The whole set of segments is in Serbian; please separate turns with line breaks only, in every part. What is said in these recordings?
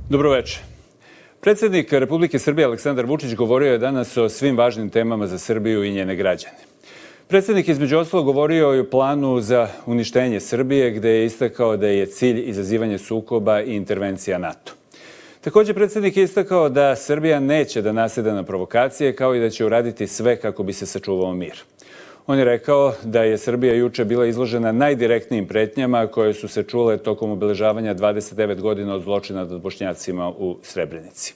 Dobroveče. Predsjednik Republike Srbije Aleksandar Vučić govorio je danas o svim važnim temama za Srbiju i njene građane. Predsjednik između ostalog govorio i o planu za uništenje Srbije, gde je istakao da je cilj izazivanje sukoba i intervencija NATO. Također, predsjednik je istakao da Srbija neće da naseda na provokacije, kao i da će uraditi sve kako bi se sačuvao mir. On je rekao da je Srbija juče bila izložena najdirektnijim pretnjama koje su se čule tokom obeležavanja 29 godina od zločina nad Bošnjacima u Srebrenici.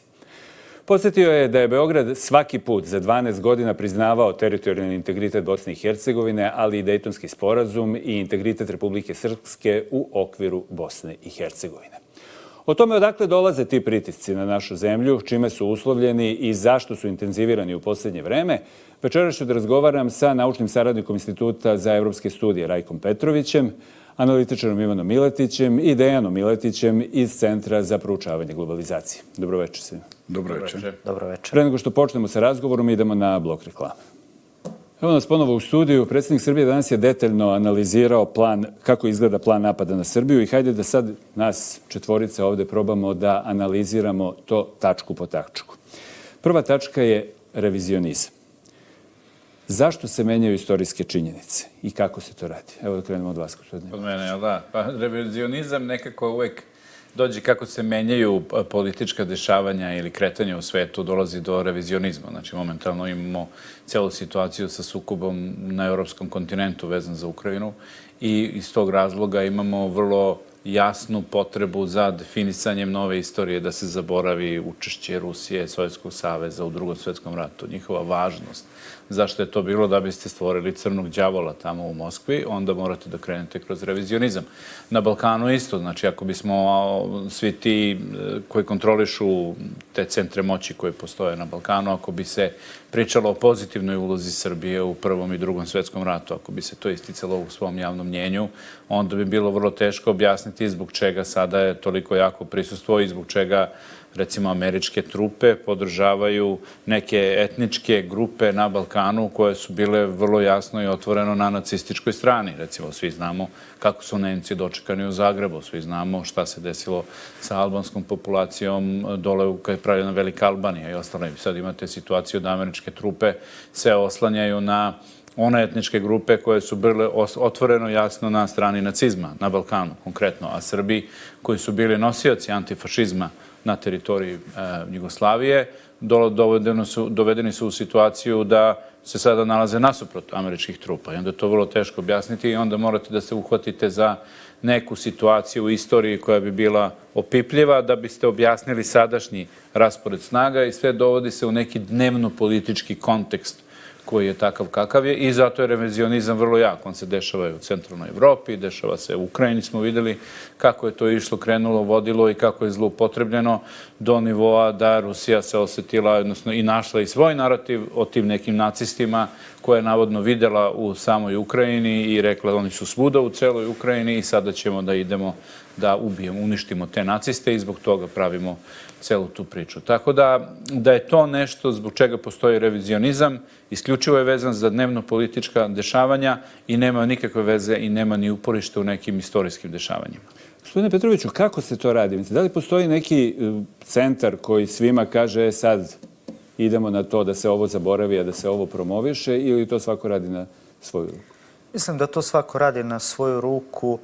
Podsjetio je da je Beograd svaki put za 12 godina priznavao teritorijalni integritet Bosne i Hercegovine, ali i Dejtonski sporazum i integritet Republike Srpske u okviru Bosne i Hercegovine. O tome odakle dolaze ti pritisci na našu zemlju, čime su uslovljeni i zašto su intenzivirani u posljednje vreme, večeras ću da razgovaram sa naučnim saradnikom Instituta za evropske studije Rajkom Petrovićem, analitičarom Ivanom Miletićem i Dejanom Miletićem iz Centra za proučavanje globalizacije. Dobroveče svima.
Dobroveče.
Dobroveče.
Pre nego što počnemo sa razgovorom, idemo na blok reklame. Evo nas ponovo u studiju. Predsjednik Srbije danas je detaljno analizirao kako izgleda plan napada na Srbiju i hajde da sad nas četvorica ovde probamo da analiziramo to tačku po tačku. Prva tačka je revizionizam. Zašto se menjaju istorijske činjenice i kako se to radi? Evo da krenemo od vas, gospodine.
Od mene, jel da? Pa revizionizam nekako uvek dođe kako se menjaju politička dešavanja ili kretanja u svetu, dolazi do revizionizma. Znači, momentalno imamo celu situaciju sa sukobom na evropskom kontinentu vezan za Ukrajinu i iz tog razloga imamo vrlo jasnu potrebu za definisanjem nove istorije, da se zaboravi učešće Rusije, Sovjetskog saveza u Drugom svjetskom ratu, njihova važnost. Zašto je to bilo? Da biste stvorili crnog đavola tamo u Moskvi, onda morate da krenete kroz revizionizam. Na Balkanu isto, znači ako bismo svi ti koji kontrolišu te centre moći koje postoje na Balkanu, ako bi se pričalo o pozitivnoj ulozi Srbije u Prvom i Drugom svjetskom ratu, ako bi se to isticalo u svom javnom mnjenju, onda bi bilo vrlo teško objasniti zbog čega sada je toliko jako prisustvo i zbog čega recimo američke trupe podržavaju neke etničke grupe na Balkanu koje su bile vrlo jasno i otvoreno na nacističkoj strani. Recimo, svi znamo kako su Nemci dočekani u Zagrebu, svi znamo šta se desilo sa albanskom populacijom dole kad je pravljena Velika Albanija i ostalo. Sad imate situaciju da američke trupe se oslanjaju na one etničke grupe koje su bile otvoreno jasno na strani nacizma, na Balkanu konkretno, a Srbi koji su bili nosioci antifašizma na teritoriji Jugoslavije, dovedeni su u situaciju da se sada nalaze nasuprot američkih trupa. I onda je to vrlo teško objasniti i onda morate da se uhvatite za neku situaciju u istoriji koja bi bila opipljiva da biste objasnili sadašnji raspored snaga i sve dovodi se u neki dnevno-politički kontekst koji je takav kakav je i zato je revizionizam vrlo jak. On se dešava i u centralnoj Evropi, dešava se u Ukrajini, smo videli kako je to išlo, krenulo, vodilo i kako je zloupotrebljeno do nivoa da Rusija se osetila, odnosno i našla i svoj narativ o tim nekim nacistima koje je navodno videla u samoj Ukrajini i rekla da oni su svuda u celoj Ukrajini i sada ćemo da idemo da ubijemo, uništimo te naciste i zbog toga pravimo celu tu priču. Tako da je to nešto zbog čega postoji revizionizam, isključivo je vezan za dnevno-politička dešavanja i nema nikakve veze i nema ni uporište u nekim istorijskim dešavanjima.
Gospodine Petroviću, kako se to radi? Da li postoji neki centar koji svima kaže sad idemo na to da se ovo zaboravi, a da se ovo promoviše ili to svako radi na svoju ruku?
Mislim da to svako radi na svoju ruku,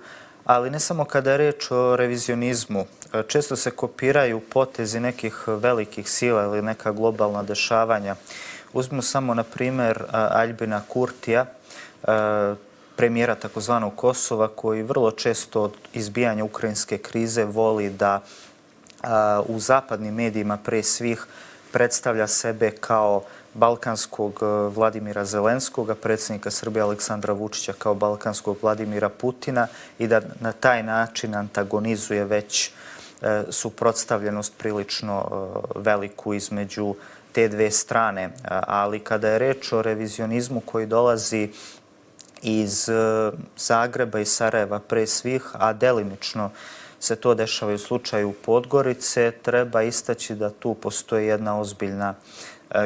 ali ne samo kada je reč o revizionizmu. Često se kopiraju potezi nekih velikih sila ili neka globalna dešavanja. Uzmimo samo, na primjer, Aljbina Kurtija, premijera takozvanog Kosova, koji vrlo često od izbijanja ukrajinske krize voli da u zapadnim medijima pre svih predstavlja sebe kao balkanskog Vladimira Zelenskog, predsjednika Srbije Aleksandra Vučića kao balkanskog Vladimira Putina i da na taj način antagonizuje već suprotstavljenost prilično veliku između te dve strane. Ali kada je reč o revizionizmu koji dolazi iz Zagreba i Sarajeva pre svih, a delimično se to dešava i u slučaju Podgorice, treba istaći da tu postoji jedna ozbiljna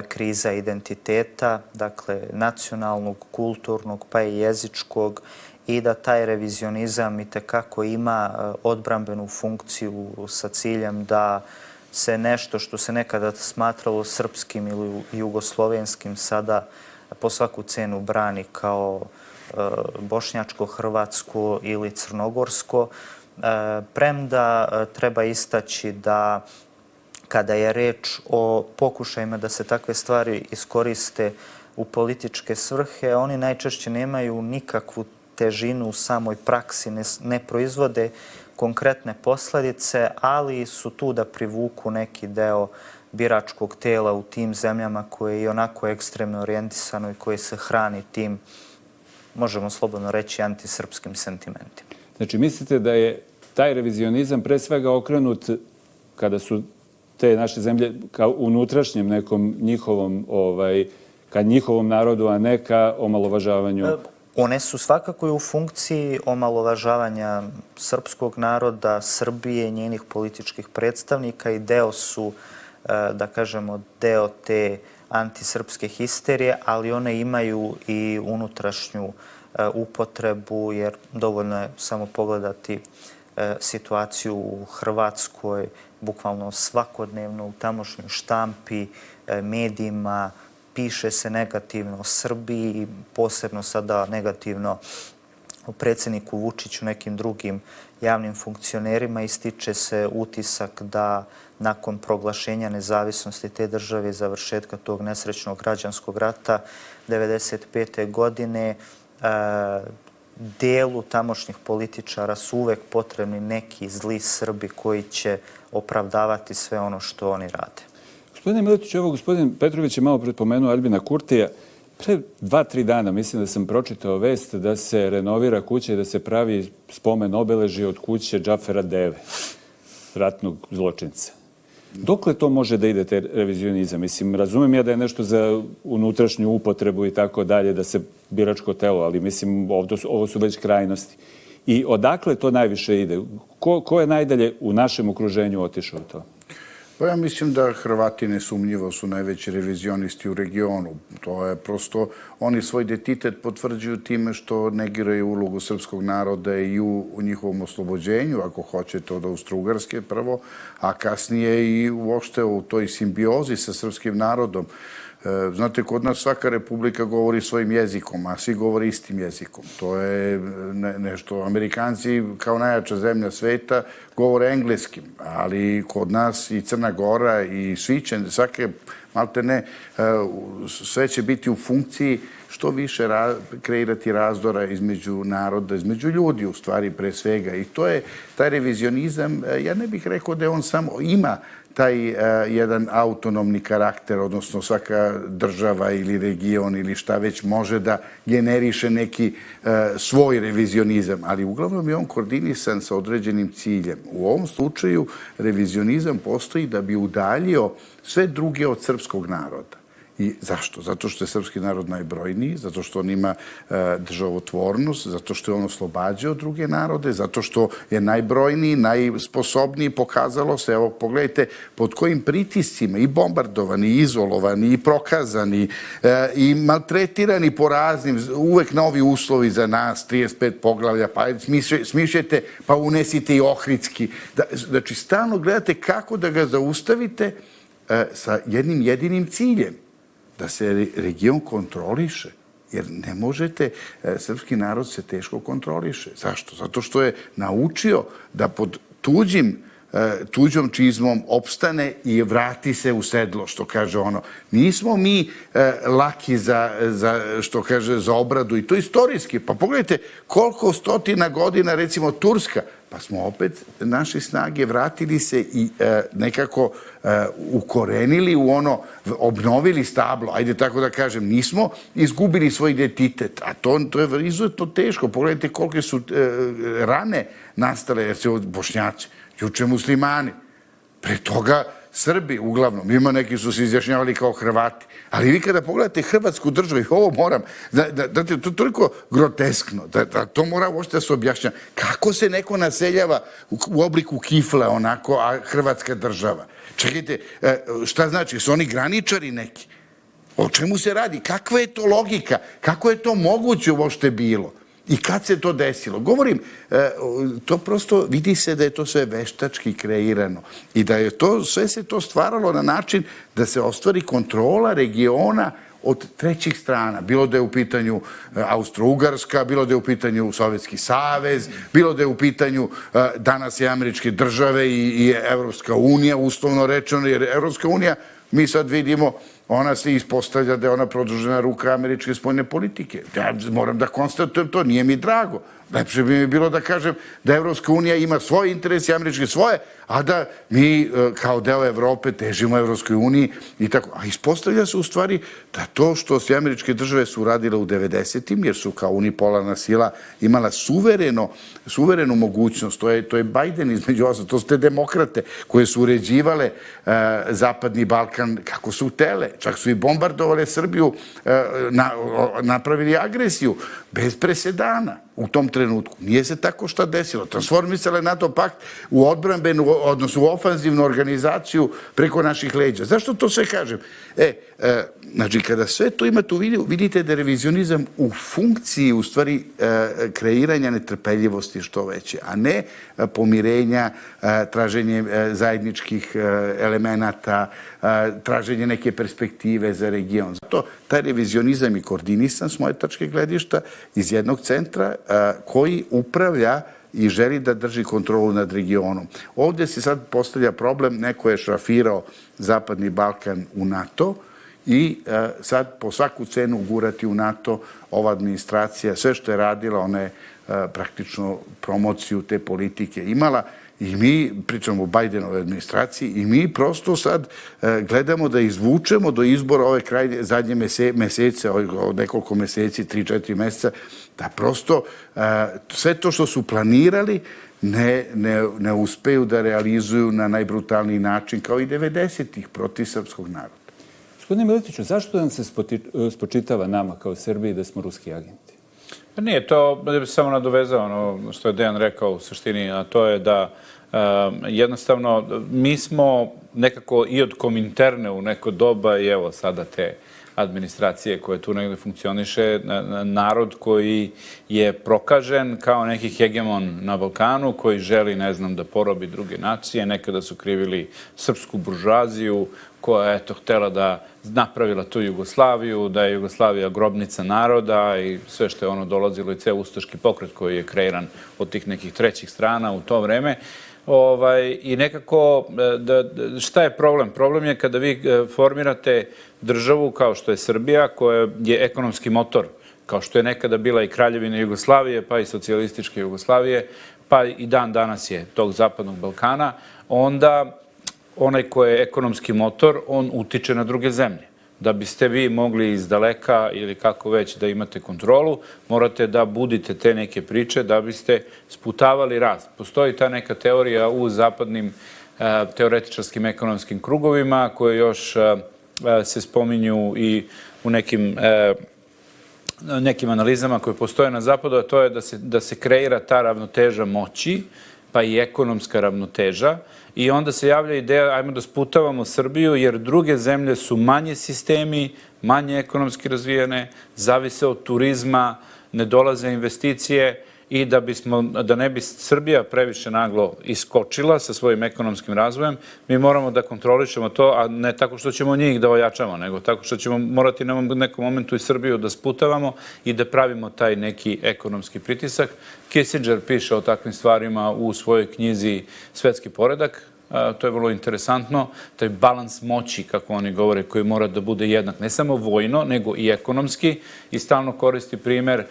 kriza identiteta, dakle nacionalnog, kulturnog pa i jezičkog, i da taj revizionizam itekako ima odbrambenu funkciju sa ciljem da se nešto što se nekada smatralo srpskim ili jugoslovenskim sada po svaku cenu brani kao bošnjačko, hrvatsko ili crnogorsko. Premda treba istaći da kada je reč o pokušajima da se takve stvari iskoriste u političke svrhe, oni najčešće nemaju nikakvu težinu u samoj praksi, ne proizvode konkretne posledice, ali su tu da privuku neki deo biračkog tela u tim zemljama koje je i onako ekstremno orijentisano i koje se hrani tim, možemo slobodno reći, antisrpskim sentimentima.
Znači, mislite da je taj revizionizam pre svega okrenut kada su te naše zemlje kao unutrašnjem nekom njihovom, ka njihovom narodu, a ne ka omalovažavanju?
One su svakako i u funkciji omalovažavanja srpskog naroda, Srbije, njenih političkih predstavnika i deo su, da kažemo, deo te antisrpske histerije, ali one imaju i unutrašnju upotrebu, jer dovoljno je samo pogledati situaciju u Hrvatskoj, bukvalno svakodnevno u tamošnjoj štampi, medijima, piše se negativno o Srbiji, posebno sada negativno o predsjedniku Vučiću, nekim drugim javnim funkcionerima. Ističe se utisak da nakon proglašenja nezavisnosti te države i završetka tog nesrećnog građanskog rata 1995. godine delu tamošnjih političara su uvek potrebni neki zli Srbi koji će opravdavati sve ono što oni rade.
Gospodine Miletić, evo gospodin Petrović je malo pretpomenuo Aljbina Kurtija. Pre 2-3 dana mislim da sam pročitao vest da se renovira kuća i da se pravi spomen obeležje od kuće Džafera Deve, ratnog zločinca. Dokle to može da ide, te revizionizam? Mislim, razumem ja da je nešto za unutrašnju upotrebu i tako dalje, da se biračko telo, ali mislim, ovo su već krajnosti. I odakle to najviše ide? Ko je najdalje u našem okruženju otišao u to?
Pa ja mislim da Hrvati nesumnjivo su najveći revizionisti u regionu. To je prosto, oni svoj identitet potvrđuju time što negiraju ulogu srpskog naroda i u njihovom oslobođenju, ako hoćete, od Austro-Ugarske prvo, a kasnije i uopšte u toj simbiozi sa srpskim narodom. Znate, kod nas svaka republika govori svojim jezikom, a svi govore istim jezikom. To je nešto. Amerikanci, kao najjača zemlja sveta, govore engleskim, ali kod nas i Crna Gora i svi će, svake, malte ne, sve će biti u funkciji što više kreirati razdora između naroda, između ljudi, u stvari, pre svega. I to je taj revizionizam, ja ne bih rekao da on samo ima taj jedan autonomni karakter, odnosno svaka država ili region ili šta već može da generiše neki svoj revizionizam, ali uglavnom je on koordinisan sa određenim ciljem. U ovom slučaju revizionizam postoji da bi udaljio sve druge od srpskog naroda. I zašto? Zato što je srpski narod najbrojniji, zato što on ima državotvornost, zato što je on oslobađao druge narode, zato što je najbrojniji, najsposobniji, pokazalo se, evo pogledajte pod kojim pritiscima i bombardovani, i izolovani, i prokazani, i maltretirani po raznim, uvek novi uslovi za nas, 35 poglavlja, pa smišljajte, pa unesite i Ohridski. Znači, stalno gledate kako da ga zaustavite sa jednim jedinim ciljem, da se region kontroliše. Jer ne možete, srpski narod se teško kontroliše. Zašto? Zato što je naučio da pod tuđom čizmom opstane i vrati se u sedlo, što kaže ono. Nismo mi laki što kaže, za obradu i to istorijski. Pa pogledajte koliko stotina godina, recimo Turska, pa smo opet naše snage vratili se i nekako ukorenili u ono, obnovili stablo, ajde tako da kažem, nismo izgubili svoj identitet, a to je izuzetno teško. Pogledajte kolike su rane nastale, jer se Bošnjaci, juče muslimani, pre toga Srbi uglavnom, ima neki su se izjašnjavali kao Hrvati, ali vi kada pogledate Hrvatsku državu, i ovo moram, da to je toliko groteskno, da to mora uopšte da se objašnjava. Kako se neko naseljava u obliku kifle onako, a Hrvatska država? Čekajte, šta znači, su oni graničari neki? O čemu se radi? Kakva je to logika? Kako je to moguće uopšte bilo? I kad se to desilo? Govorim, to prosto vidi se da je to sve veštački kreirano i da je to, sve se to stvaralo na način da se ostvari kontrola regiona od trećih strana. Bilo da je u pitanju Austro-Ugarska, bilo da je u pitanju Sovjetski savez, bilo da je u pitanju danas i Američke države i Evropska unija, uslovno rečeno, jer Evropska unija, mi sad vidimo, ona se ispostavlja da je ona produžena ruka američke spoljne politike. Ja moram da konstatujem to, nije mi drago. Lepše bi mi bilo da kažem da Evropska unija ima svoje interese, američke svoje, a da mi kao deo Evrope težimo Evropskoj uniji i tako. A ispostavlja se u stvari da to što se američke države su radile u 90-im, jer su kao unipolarna sila imala suverenu mogućnost, to je Biden između ostalog, to su te demokrate koje su uređivale Zapadni Balkan kako su htele. Čak su i bombardovale Srbiju, napravili agresiju bez presedana u tom trenutku. Nije se tako šta desilo. Transformisale NATO pakt u odbrambenu, odnosno u ofanzivnu organizaciju preko naših leđa. Zašto to sve kažem? Znači, kada sve to imate u vidu, vidite da je revizionizam u funkciji, u stvari, kreiranja netrpeljivosti što veće, a ne pomirenja, traženje zajedničkih elemenata, traženje neke perspektive za region. Zato taj revizionizam je koordinisan s moje tačke gledišta iz jednog centra koji upravlja i želi da drži kontrolu nad regionom. Ovdje se sad postavlja problem, neko je šrafirao Zapadni Balkan u NATO i sad po svaku cenu gurati u NATO ova administracija, sve što je radila, ona je praktično promociju te politike imala. I mi, pričamo o Bajdenove administraciji, i mi prosto sad gledamo da izvučemo do izbora ove zadnje mesece, od nekoliko meseci, 3-4 meseca, da prosto sve to što su planirali ne uspeju da realizuju na najbrutalniji način, kao i 90-ih protiv srpskog naroda.
Gospodine Miletiću, zašto nam se spočitava nama kao Srbiji da smo ruski agenti?
Pa nije, to da bi se samo nadovezao ono što je Dejan rekao u suštini, a to je da jednostavno mi smo nekako i od Kominterne u neko doba i evo sada te administracije koje tu negde funkcioniše, narod koji je prokažen kao neki hegemon na Balkanu, koji želi, ne znam, da porobi druge nacije. Nekada su krivili srpsku buržuaziju koja je eto htela da napravila tu Jugoslaviju, da je Jugoslavija grobnica naroda i sve što je ono dolazilo i ceo ustaški pokret koji je kreiran od tih nekih trećih strana u to vreme. I nekako, šta je problem? Problem je kada vi formirate državu kao što je Srbija, koja je ekonomski motor, kao što je nekada bila i Kraljevina Jugoslavije, pa i socijalističke Jugoslavije, pa i dan danas je tog Zapadnog Balkana, onda onaj ko je ekonomski motor, on utiče na druge zemlje. Da biste vi mogli iz daleka ili kako već da imate kontrolu, morate da budite te neke priče da biste sputavali rast. Postoji ta neka teorija u zapadnim teoretičarskim ekonomskim krugovima koje još se spominju i u nekim analizama koje postoje na zapadu, a to je da se kreira ta ravnoteža moći, pa i ekonomska ravnoteža. I onda se javlja ideja, ajmo da sputavamo Srbiju, jer druge zemlje su manje sistemi, manje ekonomski razvijene, zavise od turizma, ne dolaze investicije i da ne bi Srbija previše naglo iskočila sa svojim ekonomskim razvojem, mi moramo da kontrolišemo to, a ne tako što ćemo njih da ojačamo, nego tako što ćemo morati na nekom momentu i Srbiju da sputavamo i da pravimo taj neki ekonomski pritisak. Kissinger piše o takvim stvarima u svojoj knjizi Svetski poredak. To je vrlo interesantno. Taj balans moći, kako oni govore, koji mora da bude jednak, ne samo vojno, nego i ekonomski. I stalno koristi primer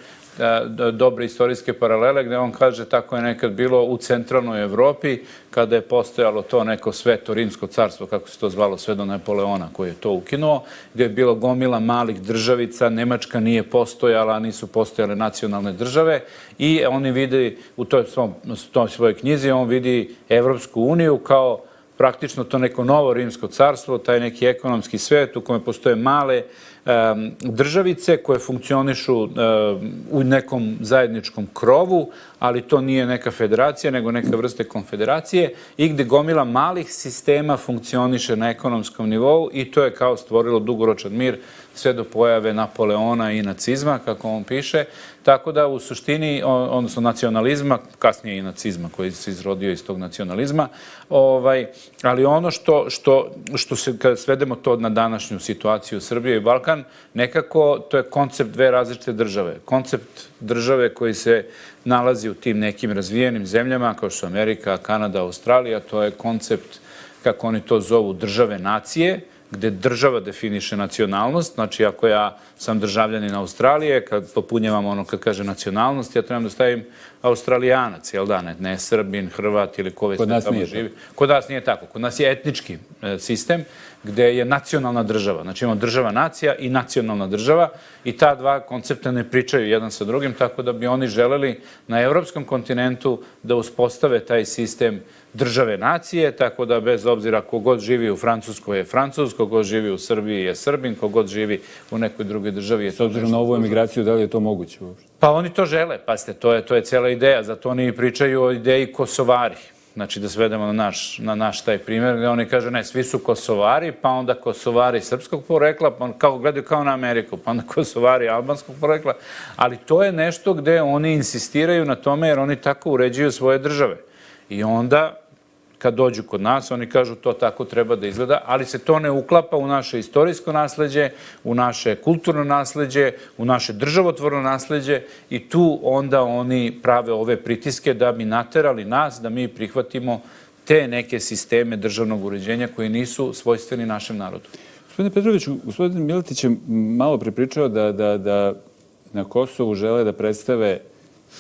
dobre istorijske paralele gde on kaže tako je nekad bilo u centralnoj Evropi kada je postojalo to neko sveto rimsko carstvo, kako se to zvalo, sve do Napoleona koji je to ukinuo, gde je bilo gomila malih državica, Nemačka nije postojala, nisu postojale nacionalne države i oni vidi u toj svojoj knjizi, on vidi Evropsku uniju kao praktično to neko novo rimsko carstvo, taj neki ekonomski svet u kome postoje male državice koje funkcionišu u nekom zajedničkom krovu, ali to nije neka federacija, nego neka vrste konfederacije i gde gomila malih sistema funkcioniše na ekonomskom nivou i to je kao stvorilo dugoročan mir sve do pojave Napoleona i nacizma, kako on piše. Tako da u suštini, odnosno nacionalizma, kasnije i nacizma koji se izrodio iz tog nacionalizma, ali ono što se, kada svedemo to na današnju situaciju Srbije i Balkan, nekako to je koncept dve različite države. Koncept države koji se nalazi u tim nekim razvijenim zemljama, kao što su Amerika, Kanada, Australija, to je koncept, kako oni to zovu, države nacije, gde država definiše nacionalnost. Znači, ako ja sam državljanin Australije, kad popunjavam ono kad kaže nacionalnost, ja trebam da stavim Australijanac, jel da, ne Srbin, Hrvat ili ko već tamo živi. Kod nas nije tako. Kod nas je etnički sistem gde je nacionalna država. Znači, imamo država nacija i nacionalna država i ta dva koncepta ne pričaju jedan sa drugim, tako da bi oni želeli na evropskom kontinentu da uspostave taj sistem države nacije, tako da bez obzira kogod živi u Francuskoj je Francuz, kogod živi u Srbiji je Srbin, kogod živi u nekoj drugoj državi je to.
S obzirom na ovu emigraciju, da li je to moguće uopšte?
Pa oni to žele, pazite, to je cela ideja, zato oni pričaju o ideji Kosovari. Znači, da svedemo na naš taj primjer, gde oni kažu, ne, svi su Kosovari, pa onda Kosovari srpskog porekla, pa gledaju kao na Ameriku, pa onda Kosovari albanskog porekla, ali to je nešto gde oni insistiraju na tome jer oni tako uređuju svoje države. I onda, kad dođu kod nas, oni kažu to tako treba da izgleda, ali se to ne uklapa u naše istorijsko nasleđe, u naše kulturno nasleđe, u naše državotvorno nasleđe i tu onda oni prave ove pritiske da bi naterali nas da mi prihvatimo te neke sisteme državnog uređenja koji nisu svojstveni našem narodu.
Gospodine Petroviću, gospodin Miletić je malo prepričao da na Kosovu žele da predstave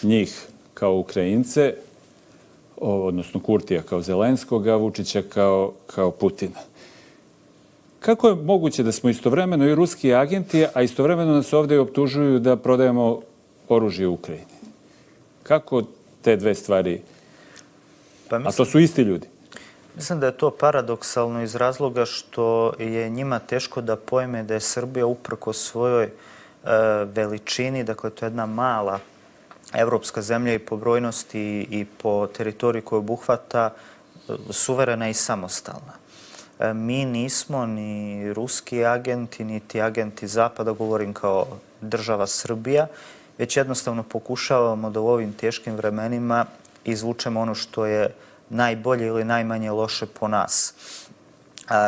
njih kao Ukrajince, odnosno Kurtija kao Zelenskog, a Vučića kao Putina. Kako je moguće da smo istovremeno i ruski agenti, a istovremeno nas ovdje optužuju da prodajemo oružje u Ukrajini? Kako te dve stvari? A to su isti ljudi.
Mislim da je to paradoksalno iz razloga što je njima teško da pojme da je Srbija uprkos svojoj veličini, dakle to je jedna mala evropska zemlja i po brojnosti i po teritoriji koju obuhvata suverena i samostalna. Mi nismo ni ruski agenti, niti agenti Zapada, govorim kao država Srbija, već jednostavno pokušavamo da u ovim teškim vremenima izvučemo ono što je najbolje ili najmanje loše po nas.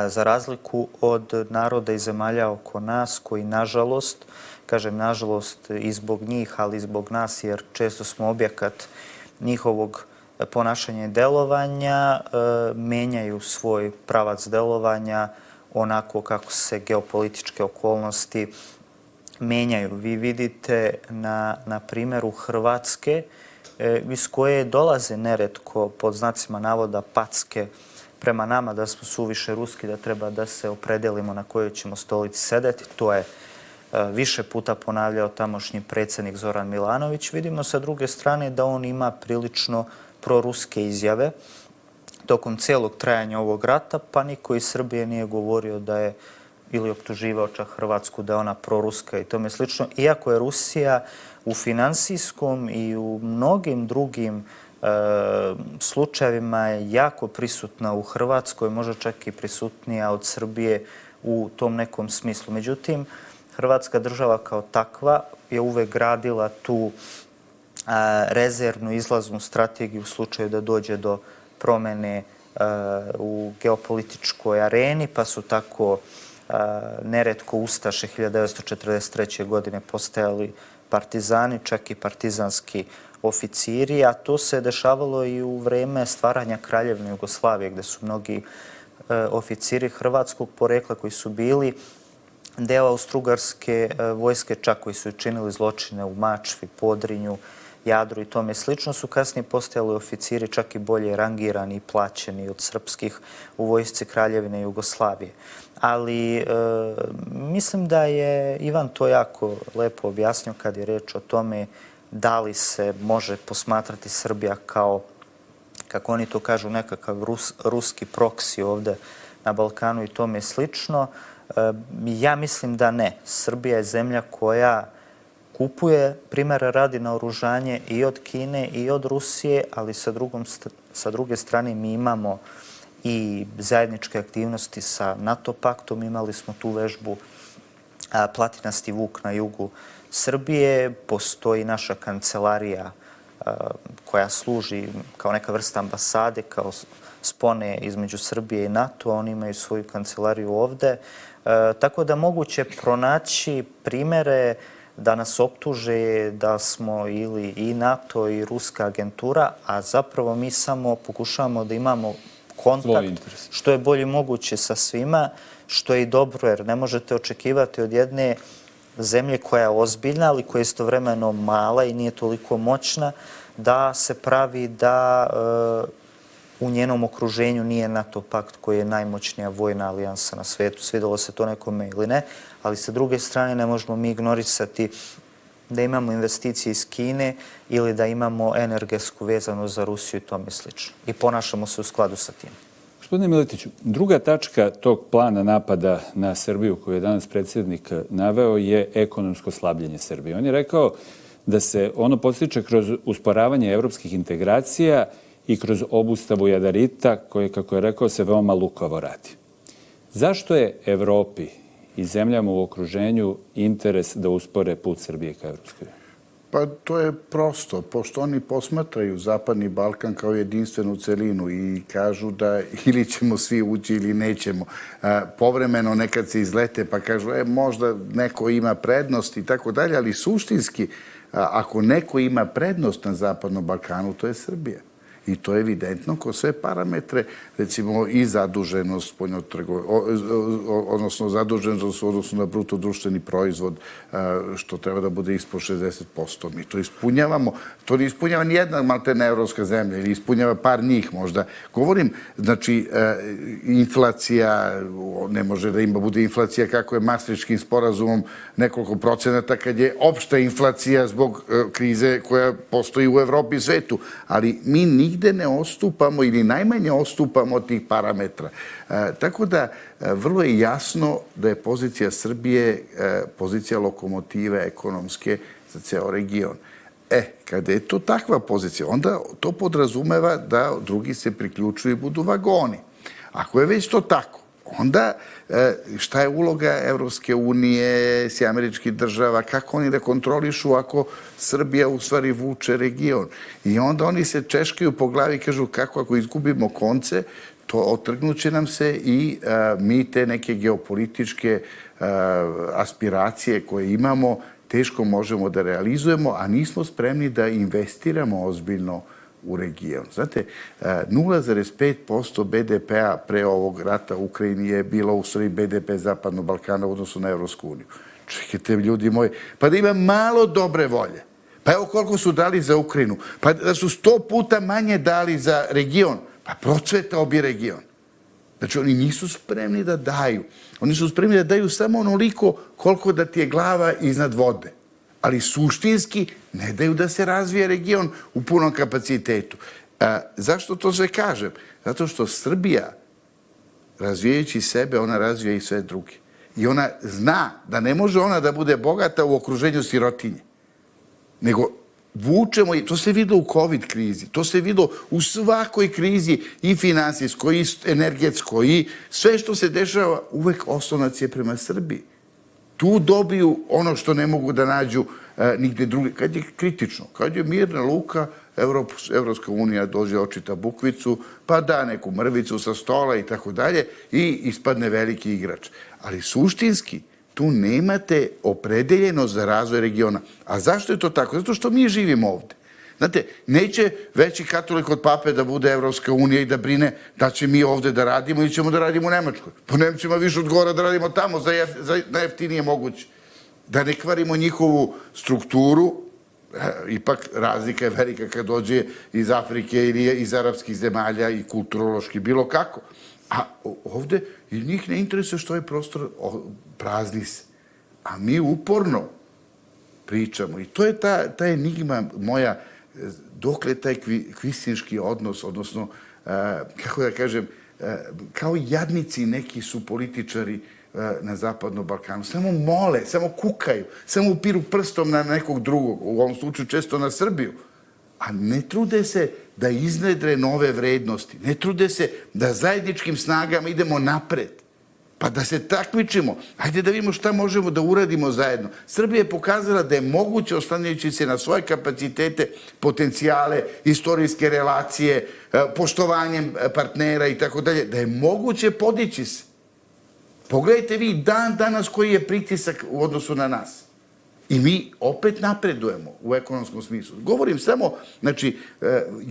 Za razliku od naroda i zemalja oko nas koji, nažalost, kažem nažalost i zbog njih, ali i zbog nas, jer često smo objekat njihovog ponašanja i delovanja, menjaju svoj pravac delovanja onako kako se geopolitičke okolnosti menjaju. Vi vidite na primjeru Hrvatske, iz koje dolaze neretko, pod znacima navoda, packe prema nama da smo suviše ruski, da treba da se opredelimo na kojoj ćemo stolici sedeti. To je više puta ponavljao tamošnji predsjednik Zoran Milanović. Vidimo sa druge strane da on ima prilično proruske izjave tokom cijelog trajanja ovog rata, pa niko iz Srbije nije govorio da je ili optuživao čak Hrvatsku da je ona proruska i tome slično. Iako je Rusija u finansijskom i u mnogim drugim slučajevima je jako prisutna u Hrvatskoj, možda čak i prisutnija od Srbije u tom nekom smislu. Međutim, Hrvatska država kao takva je uvek gradila tu rezervnu izlaznu strategiju u slučaju da dođe do promene u geopolitičkoj areni, pa su tako neretko ustaše 1943. godine postajali partizani, čak i partizanski oficiri, a to se dešavalo i u vreme stvaranja Kraljevine Jugoslavije, gde su mnogi oficiri hrvatskog porekla koji su bili deo Austrougarske vojske, čak koji su činili zločine u Mačvi, Podrinju, Jadru i tome slično, su kasnije postajali oficiri čak i bolje rangirani i plaćeni od srpskih u vojsci Kraljevine Jugoslavije. Ali mislim da je Ivan to jako lepo objasnio kad je reč o tome da li se može posmatrati Srbija kao, kako oni to kažu, nekakav ruski proksi ovde na Balkanu i tome slično. Ja mislim da ne. Srbija je zemlja koja kupuje, primjera radi, naoružanje i od Kine i od Rusije, ali sa druge strane mi imamo i zajedničke aktivnosti sa NATO paktom. Imali smo tu vežbu Platinasti Vuk na jugu Srbije. Postoji naša kancelarija koja služi kao neka vrsta ambasade, kao spone između Srbije i NATO. Oni imaju svoju kancelariju ovde. Tako da moguće pronaći primere da nas optuže da smo ili i NATO i ruska agentura, a zapravo mi samo pokušavamo da imamo kontakt što je bolje moguće sa svima, što je i dobro, jer ne možete očekivati od jedne zemlje koja je ozbiljna, ali koja je istovremeno mala i nije toliko moćna, da se pravi da u njenom okruženju nije NATO pakt koji je najmoćnija vojna alijansa na svetu. Svidelo se to nekome ili ne, ali sa druge strane ne možemo mi ignorisati da imamo investicije iz Kine ili da imamo energetsku vezanu za Rusiju i tome slično. I ponašamo se u skladu sa tim.
Gospodine Miletiću, druga tačka tog plana napada na Srbiju koju je danas predsjednik naveo je ekonomsko slabljenje Srbije. On je rekao da se ono postiče kroz usporavanje evropskih integracija i kroz obustavu jadarita koje, kako je rekao, se veoma lukavo radi. Zašto je Evropi i zemljama u okruženju interes da uspore put Srbije ka Evropskoj uniji?
Pa to je prosto, pošto oni posmatraju Zapadni Balkan kao jedinstvenu celinu i kažu da ili ćemo svi ući ili nećemo. Povremeno nekad se izlete pa kažu možda neko ima prednost i tako dalje, ali suštinski ako neko ima prednost na Zapadnom Balkanu, to je Srbija. I to je evidentno ko sve parametre, recimo i zaduženost, odnosno zaduženost odnosno na bruto društveni proizvod, što treba da bude ispod 60%. Mi to ispunjavamo. To ne ispunjava nijedna maltene evropska zemlja ili ispunjava par njih možda. Govorim, znači, inflacija, ne može da bude inflacija kako je Maastrichtskim sporazumom nekoliko procenata kad je opšta inflacija zbog krize koja postoji u Evropi i svetu. Ali mi nigde ne odstupamo ili najmanje odstupamo od tih parametra. Tako da vrlo je jasno da je pozicija Srbije pozicija lokomotive ekonomske za ceo region. Kada je to takva pozicija, onda to podrazumeva da drugi se priključuju i budu vagoni. Ako je već to tako, onda šta je uloga Evropske unije, Američkih država, kako oni da kontrolišu ako Srbija u stvari vuče region. I onda oni se češkaju po glavi i kažu kako ako izgubimo konce, to otrgnuće nam se i mi te neke geopolitičke aspiracije koje imamo teško možemo da realizujemo, a nismo spremni da investiramo ozbiljno u region. Znate, 0,5% BDP-a pre ovog rata u Ukrajini je bilo u stvari BDP Zapadnog Balkana u odnosu na Evropsku uniju. Čekajte, ljudi moji, pa da ima malo dobre volje. Pa evo koliko su dali za Ukrajinu. Pa da su 100 puta manje dali za region. Pa procvetao bi region. Znači, oni nisu spremni da daju. Oni su spremni da daju samo onoliko koliko da ti je glava iznad vode. Ali suštinski ne daju da se razvije region u punom kapacitetu. Zašto to sve kažem? Zato što Srbija, razvijajući sebe, ona razvija i sve druge. I ona zna da ne može ona da bude bogata u okruženju sirotinje. Nego vučemo, to se videlo u COVID krizi, to se videlo u svakoj krizi i finansijskoj, i energetskoj, i sve što se dešava, uvek oslonac je prema Srbiji. Tu dobiju ono što ne mogu da nađu nigde drugi. Kad je kritično, kad je mirna luka, Evropska unija dođe očita bukvicu, pa da neku mrvicu sa stola i tako dalje i ispadne veliki igrač. Ali suštinski, tu nemate opredeljenost za razvoj regiona. A zašto je to tako? Zato što mi živimo ovde. Znate, neće veći katolik od pape da bude Evropska unija i da brine da će mi ovde da radimo ili ćemo da radimo u Nemačkoj. Po Nemcima više odgovara da radimo tamo za najjeftinije moguće. Da ne kvarimo njihovu strukturu, ipak razlika je velika kad dođe iz Afrike ili iz arapskih zemalja i kulturološki, bilo kako. A ovde i njih ne interesuje što je prostor, prazni se. A mi uporno pričamo. I to je ta enigma moja, dokle taj kvislinški odnos, odnosno, kako da kažem, kao jadnici neki su političari na Zapadnom Balkanu. Samo mole, samo kukaju, samo upiru prstom na nekog drugog, u ovom slučaju često na Srbiju. A ne trude se da iznedre nove vrednosti. Ne trude se da zajedničkim snagama idemo napred. Pa da se takmičimo. Hajde da vidimo šta možemo da uradimo zajedno. Srbija je pokazala da je moguće, oslanjajući se na svoje kapacitete, potencijale, istorijske relacije, poštovanjem partnera i tako dalje, da je moguće podići se. Pogledajte vi danas koji je pritisak u odnosu na nas. I mi opet napredujemo u ekonomskom smislu. Govorim samo, znači,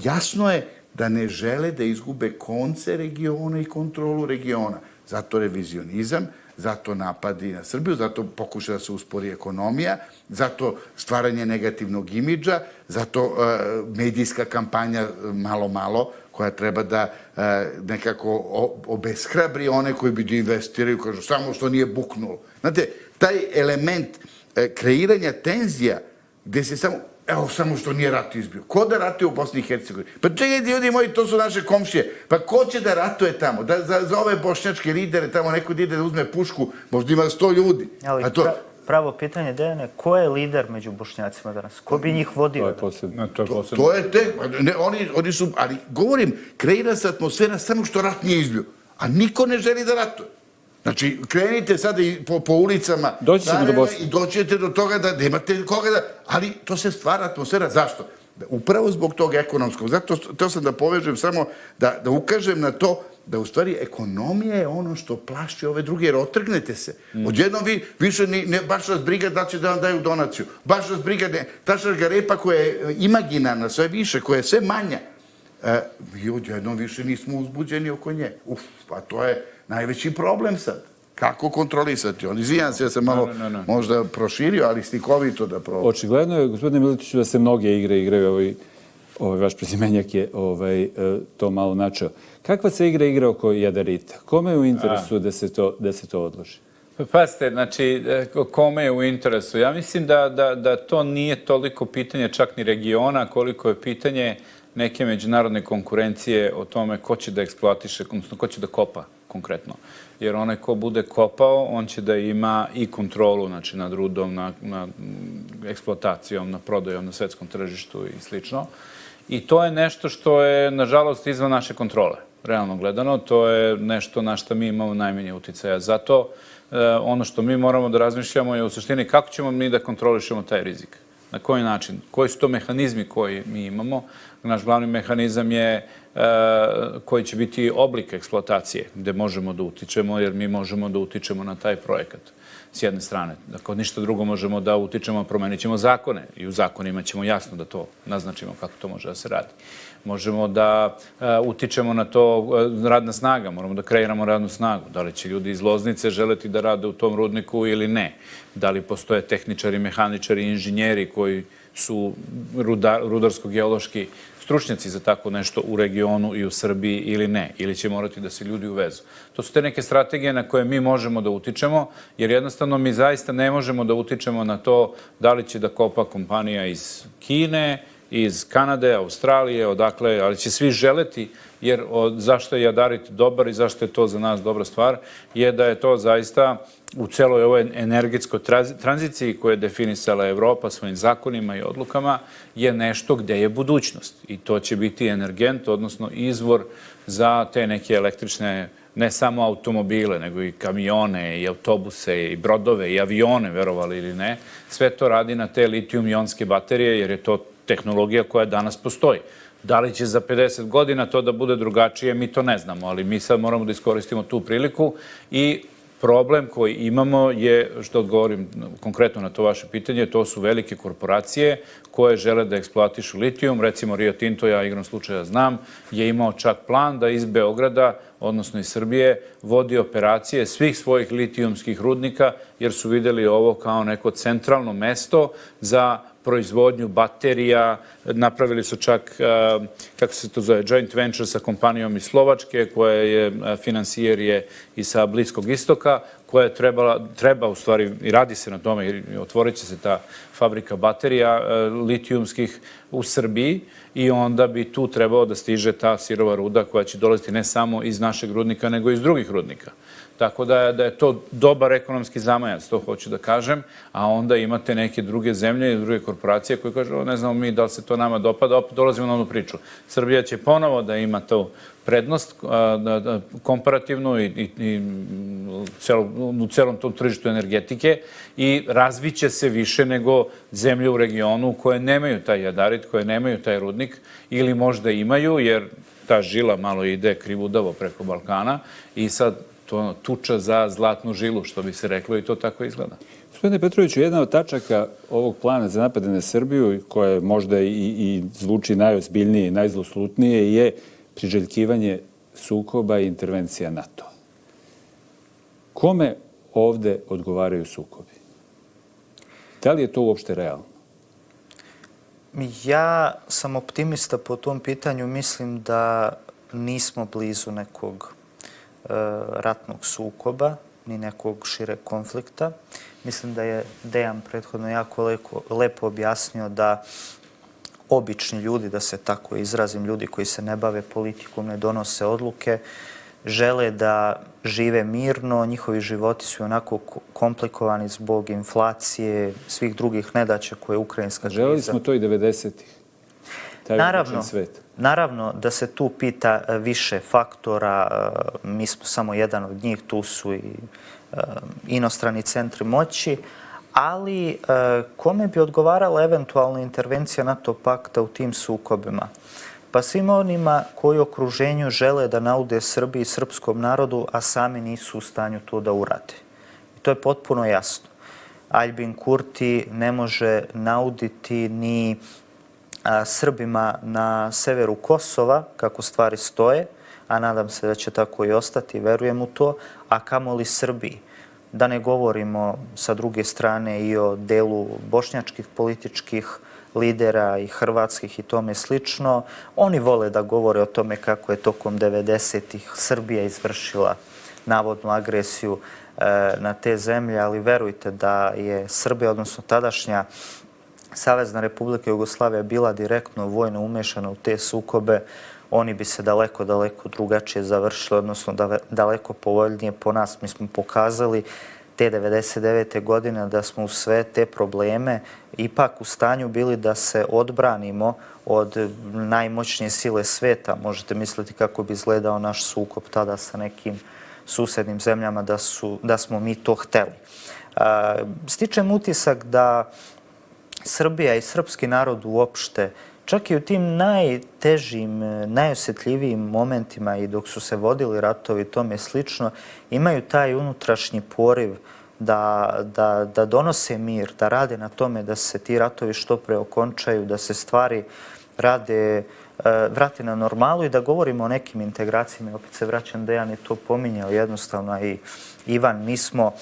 jasno je da ne žele da izgube konce regiona i kontrolu regiona. Zato revizionizam, zato napadi na Srbiju, zato pokuša da se uspori ekonomija, zato stvaranje negativnog imidža, zato medijska kampanja malo, koja treba da nekako obeshrabri one koji bi da investiraju, kažu samo što nije buknulo. Znate, taj element kreiranja tenzija gde se samo što nije rat izbio. Ko da ratuje u Bosni i Hercegovini? Pa čekajte, ljudi moji, to su naše komšije. Pa ko će da ratuje tamo? Za ove bošnjačke lidere tamo neko ide da uzme pušku, možda ima 100 ljudi.
Ali pravo pitanje, Dejane, ko je lider među Bošnjacima danas? Ko bi njih vodio?
To je posebno.
To je tek, oni su, ali govorim, kreira se atmosfera samo što rat nije izbio. A niko ne želi da ratuje. Znači, krenite sada po ulicama i doćete do toga da nemate koga da... Ali to se stvara atmosfera. Zašto? Upravo zbog tog ekonomskog. Zato to sam da povežem samo, da ukažem na to da u stvari ekonomija je ono što plaši ove druge, jer otrgnete se. Odjednom vi više baš vas briga da će da vam daju donaciju. Baš vas briga, ta šargarepa koja je imaginarna, sve više, koja je sve manja. Mi odjednom više nismo uzbuđeni oko nje. Pa to je najveći problem sad. Kako kontrolisati on? Izvijam se, ja sam malo možda proširio, ali slikovito da probam.
Očigledno je, gospodine Miletiću, da se mnoge igre igraju. Ovaj vaš prezimenjak je to malo načeo. Kakva se igra oko jadarita? Kome je u interesu da se to odloži?
Pazite, znači, kome je u interesu? Ja mislim da to nije toliko pitanje čak ni regiona, koliko je pitanje neke međunarodne konkurencije o tome ko će da eksploatiše, odnosno ko će da kopa konkretno. Jer onaj ko bude kopao, on će da ima i kontrolu, znači, nad rudom, nad eksploatacijom, nad prodajom na svetskom tržištu i slično. I to je nešto što je, nažalost, izvan naše kontrole, realno gledano. To je nešto na što mi imamo najmanje uticaja. Zato ono što mi moramo da razmišljamo je u suštini kako ćemo mi da kontrolišemo taj rizik. Na koji način? Koji su to mehanizmi koji mi imamo? Naš glavni mehanizam je koji će biti oblik eksploatacije, gde možemo da utičemo, jer mi možemo da utičemo na taj projekat. S jedne strane. Dakle, ništa drugo možemo da utičemo, promenit ćemo zakone i u zakonima ćemo jasno da to naznačimo kako to može da se radi. Možemo da utičemo na to radna snaga, moramo da kreiramo radnu snagu. Da li će ljudi iz Loznice želeti da rade u tom rudniku ili ne? Da li postoje tehničari, mehaničari, inženjeri koji su rudarsko-geološki stručnjaci za tako nešto u regionu i u Srbiji ili ne, ili će morati da se ljudi uvezu. To su te neke strategije na koje mi možemo da utičemo, jer jednostavno mi zaista ne možemo da utičemo na to da li će da kopa kompanija iz Kine, iz Kanade, Australije, odakle, ali će svi želeti, jer zašto je jadarit dobar i zašto je to za nas dobra stvar, je da je to zaista u celoj ovoj energetskoj tranziciji koju je definisala Evropa svojim zakonima i odlukama, je nešto gde je budućnost. I to će biti energent, odnosno izvor za te neke električne, ne samo automobile, nego i kamione, i autobuse, i brodove, i avione, verovali ili ne. Sve to radi na te litijum-ionske baterije, jer je to tehnologija koja danas postoji. Da li će za 50 godina to da bude drugačije, mi to ne znamo, ali mi sad moramo da iskoristimo tu priliku i problem koji imamo je, što odgovorim konkretno na to vaše pitanje, to su velike korporacije koje žele da eksploatišu litijum. Recimo Rio Tinto, ja igrom slučaja znam, je imao čak plan da iz Beograda, odnosno iz Srbije, vodi operacije svih svojih litijumskih rudnika, jer su videli ovo kao neko centralno mesto za proizvodnju baterija. Napravili su čak, kako se to zove, joint venture sa kompanijom iz Slovačke, koja je finansijer je i sa Bliskog istoka, koja je treba u stvari, i radi se na tome, i otvorit će se ta fabrika baterija litijumskih u Srbiji i onda bi tu trebao da stiže ta sirova ruda koja će dolaziti ne samo iz našeg rudnika, nego i iz drugih rudnika. Tako da je to dobar ekonomski zamajac, to hoću da kažem, a onda imate neke druge zemlje i druge korporacije koje kažu, ne znamo mi da li se to nama dopada, opet dolazimo na onu priču. Srbija će ponovo da ima tu prednost komparativnu i u celom tom tržištu energetike i razviće se više nego zemlje u regionu koje nemaju taj jadarit, koje nemaju taj rudnik ili možda imaju, jer ta žila malo ide krivudavo preko Balkana i sad to tuča za zlatnu žilu, što bi se reklo, i to tako izgleda.
Gospodine Petroviću, jedna od tačaka ovog plana za napade na Srbiju, koja možda i zvuči najozbiljnije i najzloslutnije, je priželjkivanje sukoba i intervencija NATO. Kome ovde odgovaraju sukobi? Da li je to uopšte realno?
Ja sam optimista po tom pitanju. Mislim da nismo blizu nekog ratnog sukoba, ni nekog šireg konflikta. Mislim da je Dejan prethodno jako lepo objasnio da obični ljudi, da se tako izrazim, ljudi koji se ne bave politikom, ne donose odluke, žele da žive mirno, njihovi životi su onako komplikovani zbog inflacije, svih drugih nedaća koje je ukrajinska kriza.
Želeli smo to i 90-ih.
Naravno da se tu pita više faktora, mi smo samo jedan od njih, tu su i inostrani centri moći, ali kome bi odgovarala eventualna intervencija NATO pakta u tim sukobima? Pa svima onima koji u okruženju žele da naude Srbiji i srpskom narodu, a sami nisu u stanju to da urade. I to je potpuno jasno. Aljbin Kurti ne može nauditi ni Srbima na severu Kosova, kako stvari stoje, a nadam se da će tako i ostati, verujem u to, a kamoli Srbiji. Da ne govorimo sa druge strane i o delu bošnjačkih političkih lidera i hrvatskih i tome slično. Oni vole da govore o tome kako je tokom 90-ih Srbija izvršila navodnu agresiju na te zemlje, ali verujte da je Srbija, odnosno tadašnja Savezna Republika Jugoslavija, bila direktno vojno umešana u te sukobe, oni bi se daleko drugačije završili, odnosno daleko povoljnije po nas. Mi smo pokazali te 99. godine da smo u sve te probleme ipak u stanju bili da se odbranimo od najmoćnije sile sveta. Možete misliti kako bi izgledao naš sukob tada sa nekim susednim zemljama da smo mi to hteli. Stičem utisak da Srbija i srpski narod uopšte, čak i u tim najtežim, najosjetljivijim momentima i dok su se vodili ratovi i tome slično, imaju taj unutrašnji poriv da donose mir, da rade na tome da se ti ratovi što pre okončaju, da se stvari vrati na normalu i da govorimo o nekim integracijama. Opet se vraćam, Dejan je to pominjao jednostavno i Ivan, mi smo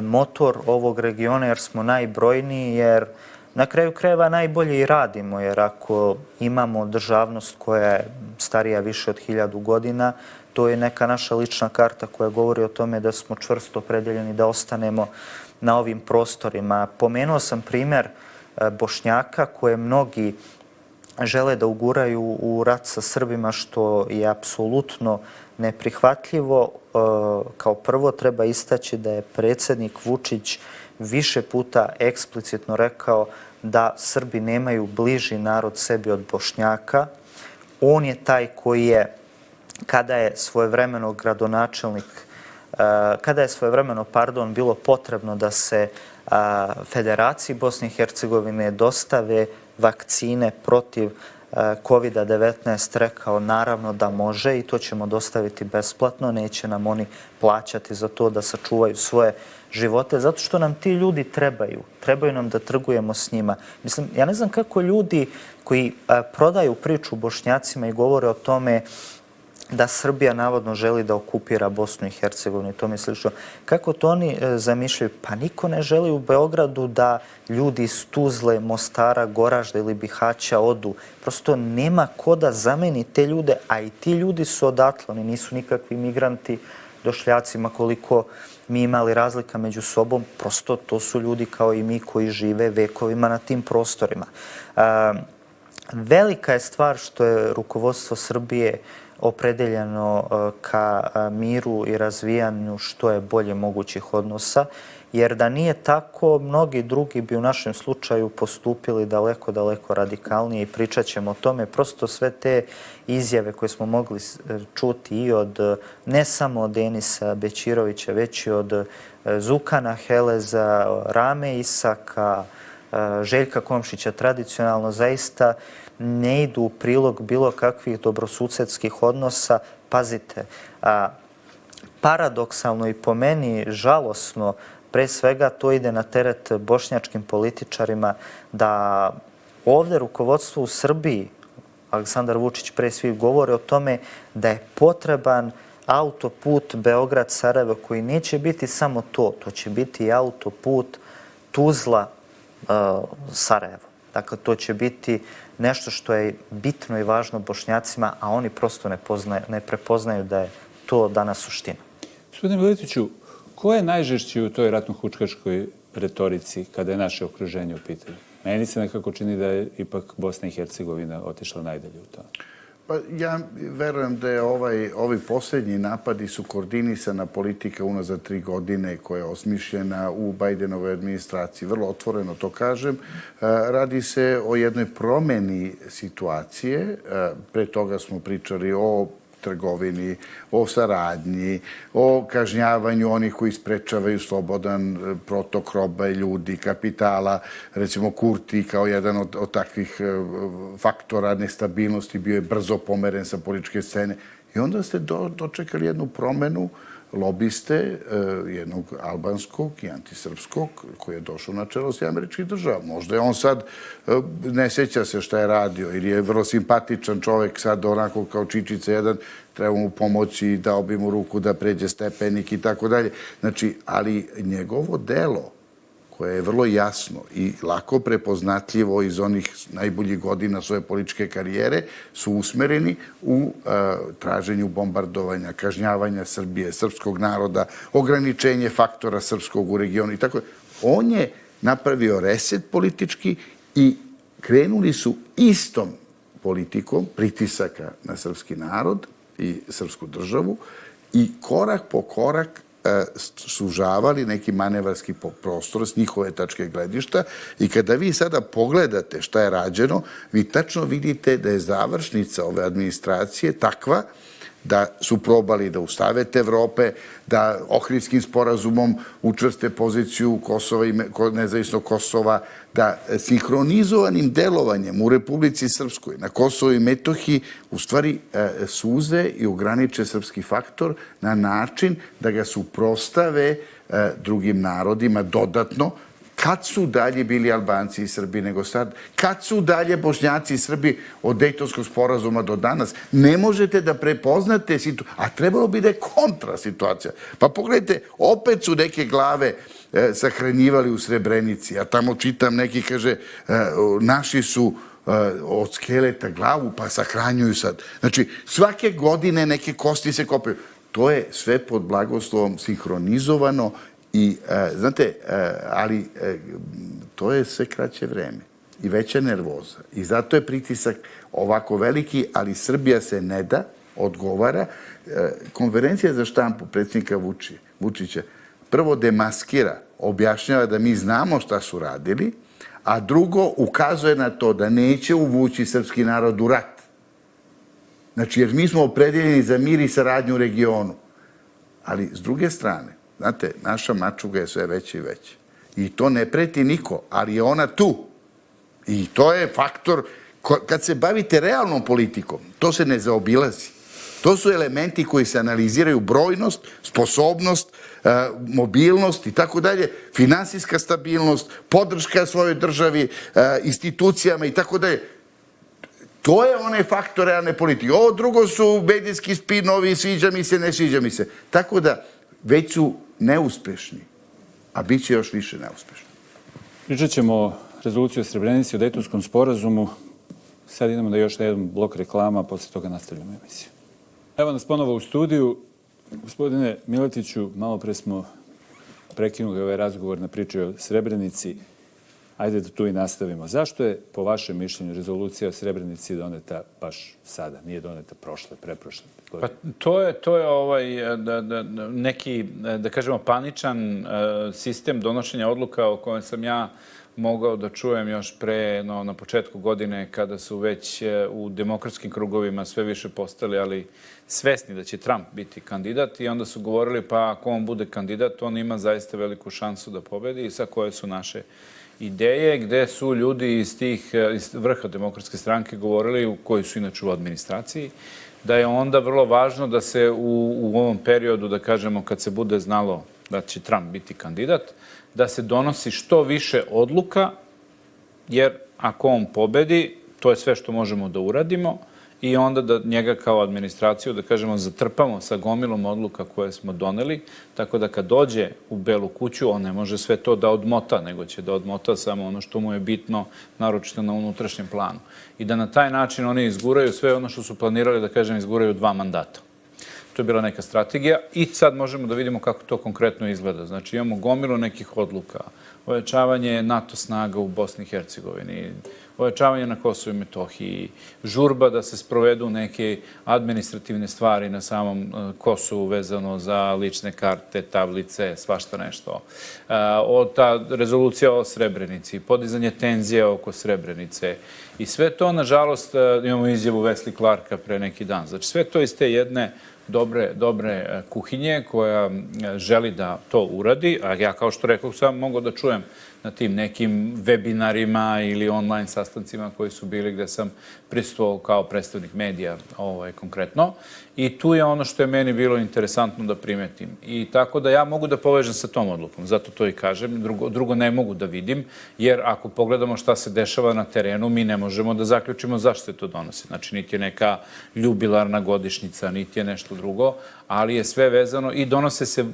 motor ovog regiona jer smo najbrojniji, jer na kraju krajeva najbolje i radimo, jer ako imamo državnost koja je starija više od 1000 godina, to je neka naša lična karta koja govori o tome da smo čvrsto opredeljeni da ostanemo na ovim prostorima. Pomenuo sam primer Bošnjaka koje mnogi žele da uguraju u rat sa Srbima, što je apsolutno neprihvatljivo. Kao prvo treba istaći da je predsjednik Vučić više puta eksplicitno rekao da Srbi nemaju bliži narod sebi od Bošnjaka. On je taj koji je, kada je svojevremeno bilo potrebno da se Federaciji Bosne i Hercegovine dostave vakcine protiv COVID-19, rekao naravno da može i to ćemo dostaviti besplatno, neće nam oni plaćati za to da sačuvaju svoje živote, zato što nam ti ljudi trebaju nam da trgujemo s njima. Mislim, ja ne znam kako ljudi koji prodaju priču Bošnjacima i govore o tome da Srbija navodno želi da okupira Bosnu i Hercegovinu i tome slično. Kako to oni zamišljaju? Pa niko ne želi u Beogradu da ljudi iz Tuzle, Mostara, Goražda ili Bihaća odu. Prosto nema ko da zameni te ljude, a i ti ljudi su odatle. Oni nisu nikakvi migranti, došljacima, koliko mi imali razlika među sobom. Prosto to su ljudi kao i mi koji žive vekovima na tim prostorima. Velika je stvar što je rukovodstvo Srbije opredeljeno ka miru i razvijanju što je bolje mogućih odnosa, jer da nije tako, mnogi drugi bi u našem slučaju postupili daleko, daleko radikalnije i pričat ćemo o tome. Prosto sve te izjave koje smo mogli čuti i od, ne samo od Denisa Bećirovića, već i od Zukana Heleza, Rame Isaka, Željka Komšića, tradicionalno zaista ne idu u prilog bilo kakvih dobrosusedskih odnosa. Pazite, paradoksalno i po meni žalosno, pre svega to ide na teret bošnjačkim političarima, da ovde rukovodstvo u Srbiji, Aleksandar Vučić pre svih govore o tome da je potreban autoput Beograd-Sarajevo koji neće biti samo to, to će biti i autoput Tuzla-Sarajevo. Dakle, to će biti nešto što je bitno i važno Bošnjacima, a oni prosto ne prepoznaju da je to danas suština.
Gospodine Miletiću, ko je najžešći u toj ratno-hučkaškoj retorici kada je naše okruženje u pitanju? Meni se nekako čini da je ipak Bosna i Hercegovina otišla najdalje u to.
Pa ja verujem da je ovi posljednji napadi su koordinisana politika unazad 3 godine koja je osmišljena u Bajdenovoj administraciji. Vrlo otvoreno to kažem. Radi se o jednoj promeni situacije. Pre toga smo pričali o trgovini, o saradnji, o kažnjavanju onih koji sprečavaju slobodan protok roba i ljudi, kapitala. Recimo Kurti kao jedan od takvih faktora nestabilnosti bio je brzo pomeren sa političke scene. I onda ste dočekali jednu promenu lobiste jednog albanskog i antisrpskog koji je došao na čelo s američkih država. Možda je on sad, ne sjeća se šta je radio ili je vrlo simpatičan čovjek sad onako kao čičica jedan, treba mu pomoći, dao bi mu ruku da pređe stepenik i tako dalje. Znači, ali njegovo delo koje je vrlo jasno i lako prepoznatljivo iz onih najboljih godina svoje političke karijere, su usmereni u traženju bombardovanja, kažnjavanja Srbije, srpskog naroda, ograničenje faktora srpskog u regionu i tako. On je napravio reset politički i krenuli su istom politikom pritisaka na srpski narod i srpsku državu i korak po korak sužavali neki manevarski prostor s njihove tačke gledišta i kada vi sada pogledate šta je rađeno, vi tačno vidite da je završnica ove administracije takva da su probali da ustavete Evrope, da Ohridskim sporazumom učvrste poziciju Kosova i nezavisnog Kosova, da sinhronizovanim delovanjem u Republici Srpskoj na Kosovo i Metohiji u stvari suze i ograniče srpski faktor na način da ga suprostave drugim narodima dodatno. Kad su dalje bili Albanci i Srbi nego sad? Kad su dalje Bošnjaci i Srbi od Dejtonskog sporazuma do danas? Ne možete da prepoznate situaciju, a trebalo bi da je kontra situacija. Pa pogledajte, opet su neke glave sahranjivali u Srebrenici, a tamo čitam neki, kaže, naši su od skeleta glavu pa sahranjuju sad. Znači, svake godine neke kosti se kopaju. To je sve pod blagoslovom sinhronizovano. I, znate, ali to je sve kraće vreme i veća nervoza. I zato je pritisak ovako veliki, ali Srbija se ne da, odgovara. Konferencija za štampu predsjednika Vučića prvo demaskira, objašnjava da mi znamo šta su radili, a drugo ukazuje na to da neće uvući srpski narod u rat. Znači, jer mi smo opredeljeni za mir i saradnju u regionu. Ali, s druge strane, znate, naša mačuga je sve veća i veća. I to ne preti niko, ali je ona tu. I to je faktor, kad se bavite realnom politikom, to se ne zaobilazi. To su elementi koji se analiziraju brojnost, sposobnost, mobilnost i tako dalje, finansijska stabilnost, podrška svojoj državi, institucijama i tako dalje. To je onaj faktor realne politike. Ovo drugo su medijski spinovi, sviđa mi se, ne sviđa mi se. Tako da, već su neuspešni, a bit će još više neuspešni.
Pričat ćemo o rezoluciji o Srebrenici, o Dejtonskom sporazumu. Sad idemo da još jedan blok reklama, a posle toga nastavljamo emisiju. Evo nas ponovo u studiju. Gospodine Miletiću, malo pre smo prekinuli ovaj razgovor na priči o Srebrenici. Ajde da tu i nastavimo. Zašto je, po vašem mišljenju, rezolucija o Srebrenici doneta baš sada? Nije doneta prošle, preprošle godine?
Pa to je neki, da kažemo, paničan sistem donošenja odluka o kojem sam ja mogao da čujem još pre, na početku godine, kada su već u demokratskim krugovima sve više postali, ali svesni da će Trump biti kandidat i onda su govorili pa ako on bude kandidat, on ima zaista veliku šansu da pobedi i sa koje su naše ideje, gde su ljudi iz vrha demokratske stranke govorili, koji su inače u administraciji, da je onda vrlo važno da se u ovom periodu, da kažemo, kad se bude znalo da će Trump biti kandidat, da se donosi što više odluka, jer ako on pobedi, to je sve što možemo da uradimo i onda da njega kao administraciju, da kažemo, zatrpamo sa gomilom odluka koje smo doneli, tako da kad dođe u Belu kuću, on ne može sve to da odmota, nego će da odmota samo ono što mu je bitno, naročito na unutrašnjem planu. I da na taj način oni izguraju sve ono što su planirali, da kažem, izguraju 2 mandata. To je bila neka strategija i sad možemo da vidimo kako to konkretno izgleda. Znači imamo gomilu nekih odluka, ojačavanje NATO snaga u Bosni i Hercegovini, ojačavanje na Kosovu i Metohiji, žurba da se sprovedu neke administrativne stvari na samom Kosovu vezano za lične karte, tablice, svašta nešto. Ta rezolucija o Srebrenici, podizanje tenzije oko Srebrenice i sve to, nažalost, imamo izjavu Wesley Clarka pre neki dan. Znači sve to iz te jedne dobre kuhinje koja želi da to uradi, a ja, kao što rekao, sam mogao da čujem na tim nekim webinarima ili online sastancima koji su bili gde sam prisustvovao kao predstavnik medija konkretno. I tu je ono što je meni bilo interesantno da primetim. I tako da ja mogu da povežem sa tom odlukom, zato to i kažem. Drugo ne mogu da vidim, jer ako pogledamo šta se dešava na terenu, mi ne možemo da zaključimo zašto se to donosi. Znači, niti je neka jubilarna godišnjica, niti je nešto drugo, ali je sve vezano i donose se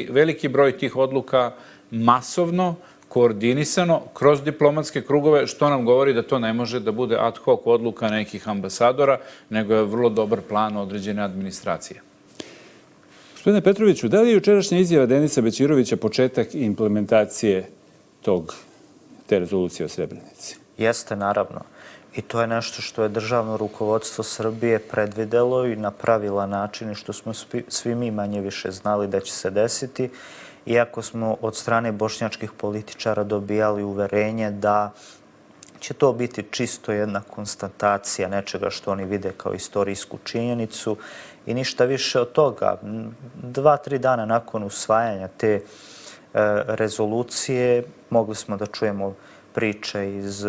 veliki broj tih odluka masovno, koordinisano, kroz diplomatske krugove, što nam govori da to ne može da bude ad hoc odluka nekih ambasadora, nego je vrlo dobar plan određene administracije.
Gospodine Petroviću, da li je jučerašnja izjava Denisa Bećirovića početak implementacije te rezolucije o Srebrenici?
Jeste, naravno. I to je nešto što je državno rukovodstvo Srbije predvidelo i na pravilan način i što smo svi mi manje više znali da će se desiti. Iako smo od strane bošnjačkih političara dobijali uverenje da će to biti čisto jedna konstatacija nečega što oni vide kao istorijsku činjenicu i ništa više od toga. 2-3 dana nakon usvajanja te rezolucije mogli smo da čujemo priče iz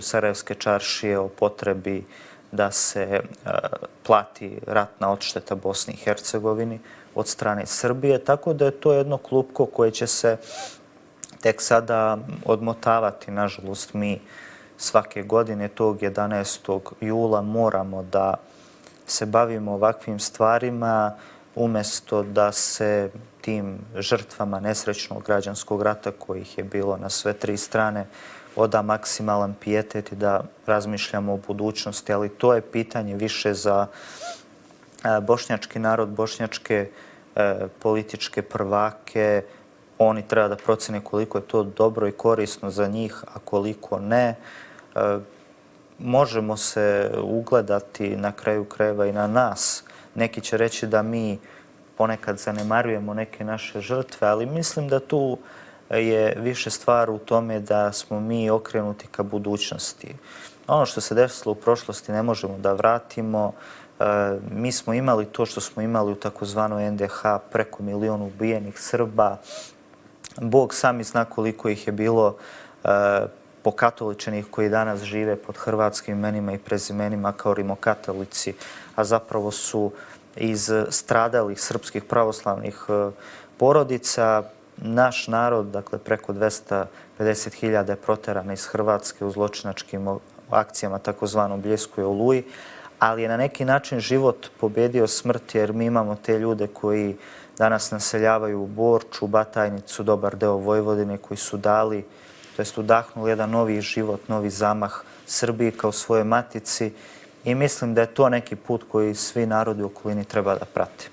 Sarajevske čaršije o potrebi da se plati ratna odšteta Bosni i Hercegovini od strane Srbije, tako da je to jedno klupko koje će se tek sada odmotavati. Nažalost, mi svake godine tog 11. jula moramo da se bavimo ovakvim stvarima umesto da se tim žrtvama nesrećnog građanskog rata kojih je bilo na sve 3 strane oda maksimalan pijetet i da razmišljamo o budućnosti, ali to je pitanje više za bošnjački narod, bošnjačke političke prvake. Oni treba da procene koliko je to dobro i korisno za njih, a koliko ne. Možemo se ugledati na kraju krajeva i na nas. Neki će reći da mi ponekad zanemarujemo neke naše žrtve, ali mislim da tu je više stvar u tome da smo mi okrenuti ka budućnosti. Ono što se desilo u prošlosti ne možemo da vratimo. Mi smo imali to što smo imali u takozvanoj NDH, preko 1 milion ubijenih Srba. Bog sami zna koliko ih je bilo pokatoličenih koji danas žive pod hrvatskim imenima i prezimenima kao rimokatolici, a zapravo su iz stradalih srpskih pravoslavnih porodica. Naš narod, dakle preko 250.000 je proterano iz Hrvatske u zločinačkim akcijama takozvanom Bljesku i Oluji, ali je na neki način život pobedio smrt, jer mi imamo te ljude koji danas naseljavaju u Borču, Batajnicu, dobar deo Vojvodine, koji su dali, to jest udahnuli jedan novi život, novi zamah Srbiji kao svojoj matici, i mislim da je to neki put koji svi narodi u okolini treba da prate.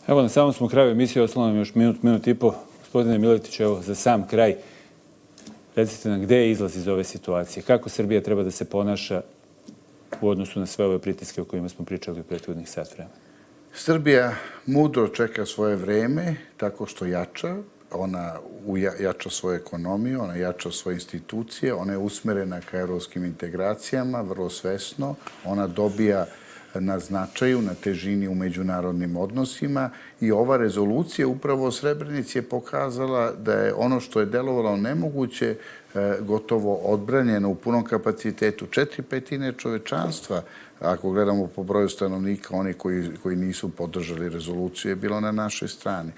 Evo, na samom smo kraju emisije, ostalo nam još minut i po. Gospodine Miletić, evo, za sam kraj, recite nam gde je izlaz iz ove situacije? Kako Srbija treba da se ponaša u odnosu na sve ove pritiske o kojima smo pričali u prethodnih sat vremena?
Srbija mudro čeka svoje vreme tako što jača. Ona jača svoju ekonomiju, ona jača svoje institucije, ona je usmerena ka evropskim integracijama, vrlo svesno. Ona dobija na značaju, na težini u međunarodnim odnosima i ova rezolucija upravo o Srebrenici je pokazala da je ono što je delovalo nemoguće gotovo odbranjeno u punom kapacitetu. 4/5 čovečanstva, ako gledamo po broju stanovnika, oni koji nisu podržali rezoluciju, je bilo na našoj strani.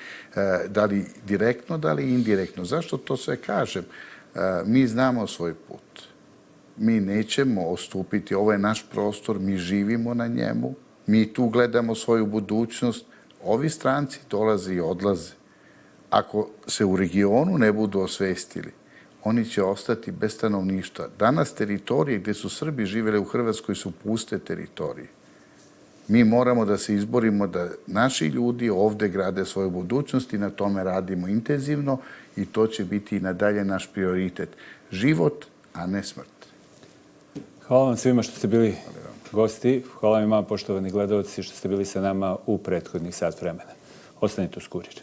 Da li direktno, da li indirektno. Zašto to sve kažem? Mi znamo svoj put. Mi nećemo odstupiti. Ovo je naš prostor, mi živimo na njemu, mi tu gledamo svoju budućnost. Ovi stranci dolaze i odlaze. Ako se u regionu ne budu osvestili, oni će ostati bez stanovništva. Danas teritorije gde su Srbi živjeli u Hrvatskoj su puste teritorije. Mi moramo da se izborimo da naši ljudi ovde grade svoju budućnost i na tome radimo intenzivno i to će biti i nadalje naš prioritet. Život, a ne smrt.
Hvala vam svima što ste bili gosti. Hvala vam, poštovani gledalci, što ste bili sa nama u prethodnih sat vremena. Ostanite uz Kurir.